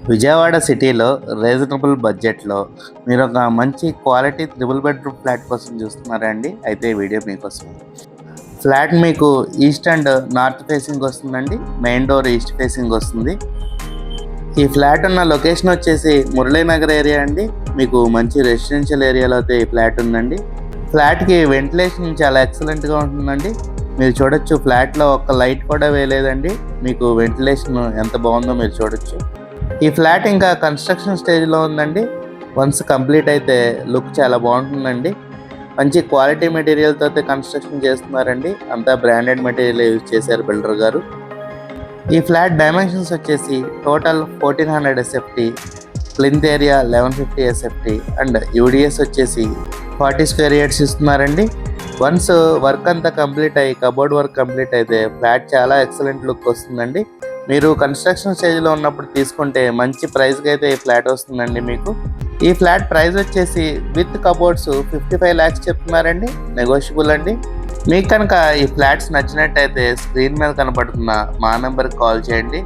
విజయవాడ సిటీలో రీజనబుల్ బడ్జెట్‌లో మీరొక మంచి క్వాలిటీ త్రిబుల్ బెడ్‌రూమ్ ఫ్లాట్ కోసం చూస్తున్నారా అండి? అయితే ఈ వీడియో మీకోసమే. ఫ్లాట్ మీకు ఈస్ట్ అండ్ నార్త్ ఫేసింగ్ వస్తుందండి. మెయిన్ డోర్ ఈస్ట్ ఫేసింగ్ వస్తుంది. ఈ ఫ్లాట్ ఉన్న లొకేషన్ వచ్చేసి మురళీనగర్ ఏరియా అండి. మీకు మంచి రెసిడెన్షియల్ ఏరియాలో అయితే ఈ ఫ్లాట్ ఉందండి. ఫ్లాట్‌కి వెంటిలేషన్ చాలా ఎక్సలెంట్‌గా ఉంటుందండి. మీరు చూడొచ్చు ఫ్లాట్‌లో ఒక్క లైట్ కూడా వేయలేదండి. మీకు వెంటిలేషన్ ఎంత బాగుందో మీరు చూడొచ్చు. ఈ ఫ్లాట్ ఇంకా కన్స్ట్రక్షన్ స్టేజ్లో ఉందండి. వన్స్ కంప్లీట్ అయితే లుక్ చాలా బాగుంటుందండి. మంచి క్వాలిటీ మెటీరియల్తో అయితే కన్స్ట్రక్షన్ చేస్తున్నారండి. అంతా బ్రాండెడ్ మెటీరియల్ యూజ్ చేశారు బిల్డర్ గారు. ఈ ఫ్లాట్ డైమెన్షన్స్ వచ్చేసి total 1400 SFT, plinth area 1150 SFT and UDS వచ్చేసి 40 స్క్వేర్ యార్డ్స్ ఇస్తున్నారండి. వన్స్ వర్క్ అంతా కంప్లీట్ అయ్యి కబోర్డ్ వర్క్ కంప్లీట్ అయితే ఫ్లాట్ చాలా ఎక్సలెంట్ లుక్ వస్తుందండి. మీరు కన్స్ట్రక్షన్ స్టేజ్లో ఉన్నప్పుడు తీసుకుంటే మంచి ప్రైస్కి అయితే ఈ ఫ్లాట్ వస్తుందండి మీకు. ఈ ఫ్లాట్ ప్రైస్ వచ్చేసి విత్ కబోర్డ్స్ 55 lakhs చెప్తున్నారండి. నెగోషియబుల్ అండి. మీకు కనుక ఈ ఫ్లాట్స్ నచ్చినట్టయితే స్క్రీన్ మీద కనపడుతున్న మా నెంబర్కి కాల్ చేయండి.